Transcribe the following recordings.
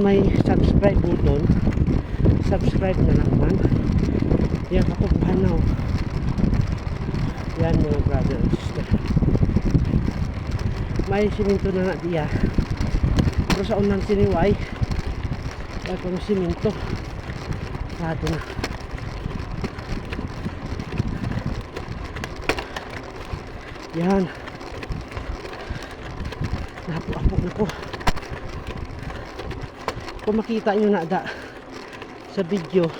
may subscribe button, subscribe na lang man. Yan, kakubuhan na. Yan mga brother and sister. May siminto na na diya. Pero sa unang siniway, ay kung siminto, sarado na. Yan. Napo-apo na po. Kung makita nyo na sa video,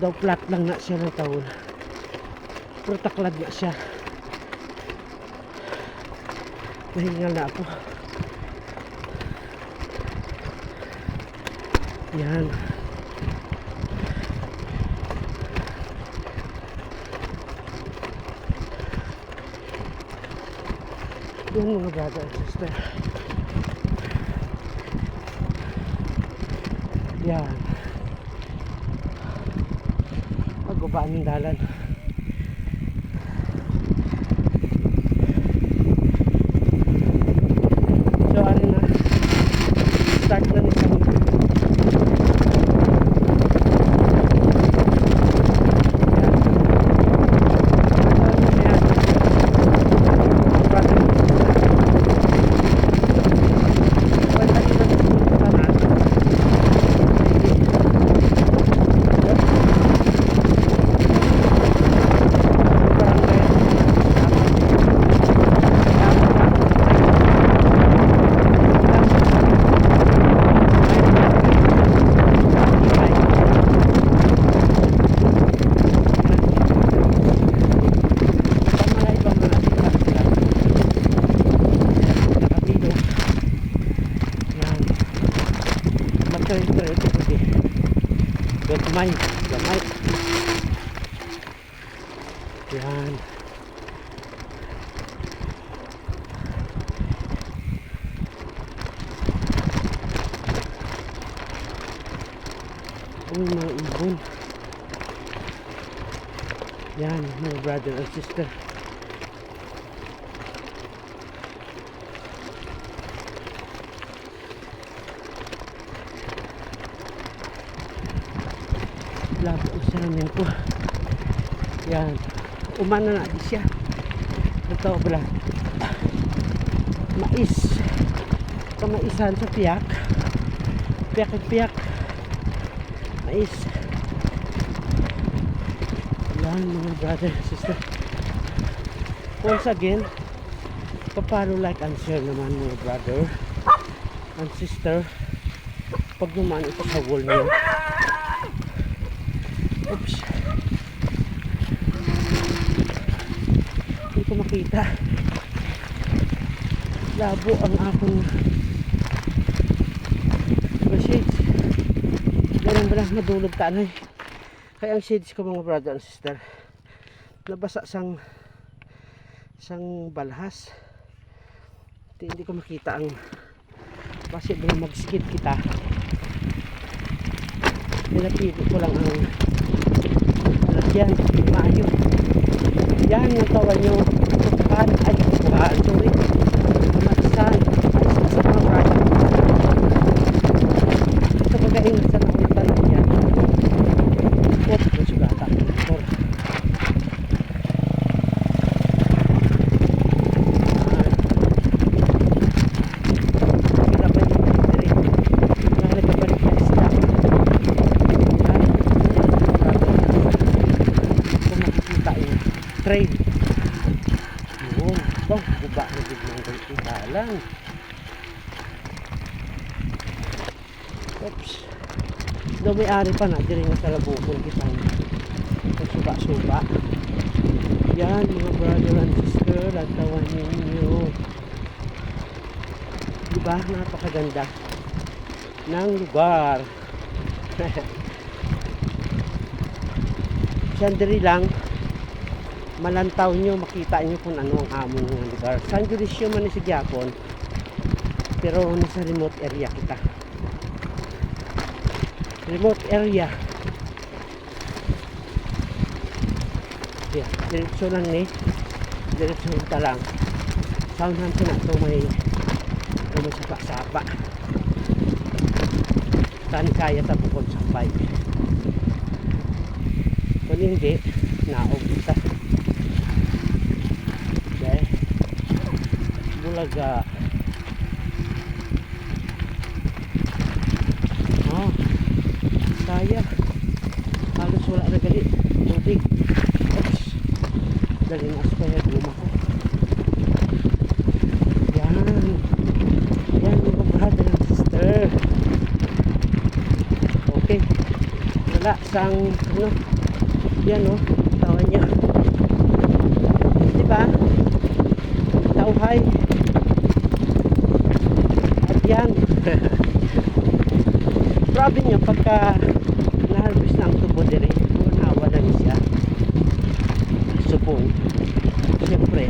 daw flat lang na siya ng taon. Pero taklad na siya. Nahingal na ako. Yan. Yan mga brother and sister. Yan. Pagubaan ng dalan. So ano na, start na ni kami. Gamay. Yan. Mga ibon. Yan, mga brother and sister. Labo sa namin po. Yan. Umana na di siya. Ito pala. Mais. Kamaisan sa piyak. Piyak. Mais. Yan mga brother and sister. Once again, papalo like and share naman mga brother and sister. Pag naman ito sa wall niyo. Oops. Hindi ko makita. Labo ang akong shades. Ganang madulog tanay. Kaya ang shades ko mga brother and sister, nabasa sang balhas. Hindi ko makita ang possible mag-skid kita. Pinapili ko lang ang lagyan, maayo. Yan yung tawa nyo. Tukan, ay tukan, sorry. Matisan, ay sa mga brother. Ito magaling sa nakulitan lang yan. Pot, ito sugata. Train. Yun. Bang, guba na biglang ganito lang. Oops. Daw may ari pa na. Diri nga sa labukon kita. Suba-suba. Yan mga brother and sister. Lantawan ninyo. Diba? Napakaganda ng lugar. Sandali lang. Malantaw nyo, makita nyo kung ano ang amon ng lugar. San Dionisio man si Gyapon, pero nasa remote area kita. Remote area. Yeah, diretso lang ni. Diretso lang. Soundhan ko na ito may sapa-sapa. saan kaya ta bukod sa bike. Kung hindi, naog kita. Okay. Bulaga. Oh, kaya. Halos wala na gali. Tubig. Oops. Dali na aspa guma ko. Yan. Yan mga brother and sister. Okay. Wala sang ano. Yan o. Tawan niya. Diba? Tauhay. At yan. Grabe niya pagka na-harvest na ang tubo dire. Unawa na siya. Subong. Siyempre,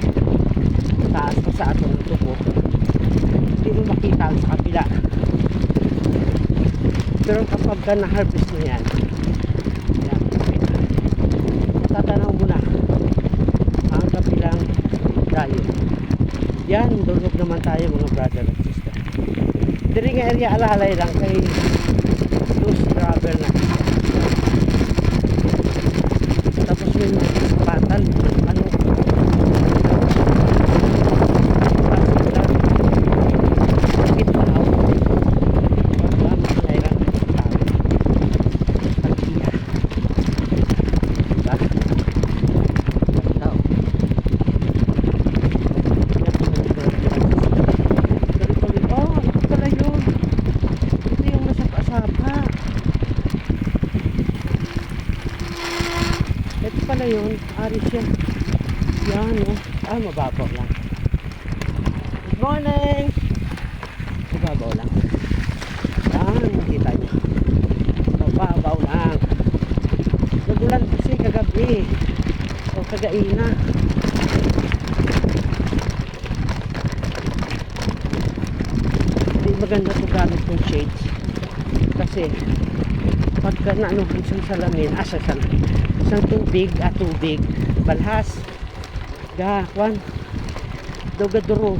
taas pa sa ato ng tubo. Hindi mo makita ang sa kapila. Pero kapag ka na-harvest na yan, yan, kapila. Tatanaw mo na ang kapilang dayo. Yan, dulog naman tayo mga brother at sister. Diri nga area alahalay lang kay loose travel na. Tapos may patan ano yun, ari siya. Yan o. Ah, mababaw lang. Good morning! Mababaw lang. Yan, kita nyo. Mababaw lang. Nagulan kasi kagabi. O kagaina. Hindi maganda ito gamit ng shades. Kasi pagka naanuhan siyang salamin, isang tubig, balhas gakwan dogaduro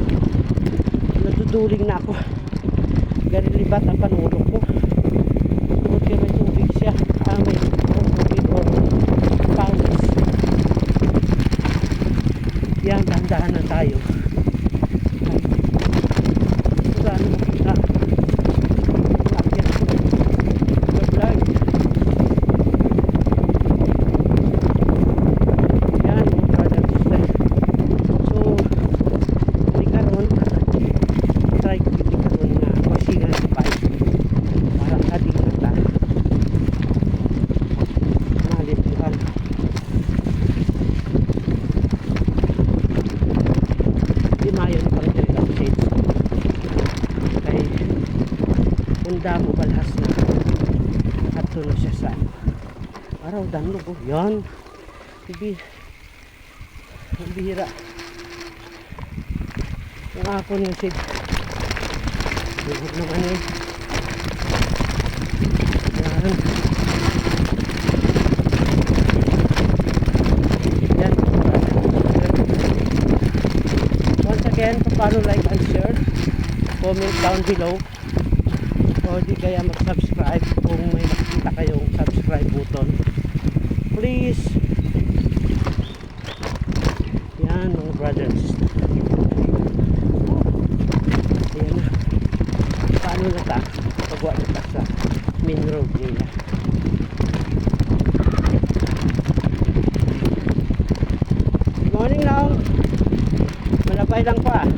naduduling na ako garilibat ang panulog ko tungkol kaya may tubig siya may tubig o pawis. Yan, dahan-dahan na tayo. Saan makita damo balhas na at tulo siya sa araw danlog oh. Yan bihira ang apon yung sid bihog naman eh. Yan once again, follow, like and share, comment down below. O di kaya mag-subscribe kung may nakikita kayong subscribe button, please. Yan mga brothers. Ayan na. Paano na ta? Pagwa na ta sa main road nila. Good morning lang. Malabay lang pa.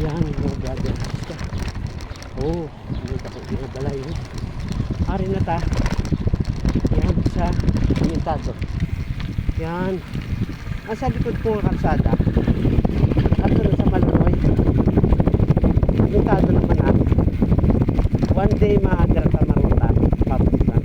Yan mga brother. Oh, hindi ako binabalay yun. Ari na ta. Yan sa Pintado. Yan. Ang sa likod ko ng kalsada. At doon sa Malunoy. Pintado naman natin. One day maaga ka maruta. Papunta.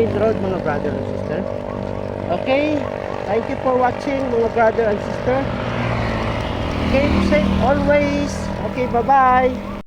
main road mga brother and sister. Okay, thank you for watching mga brother and sister. Keep safe always. Okay, bye-bye.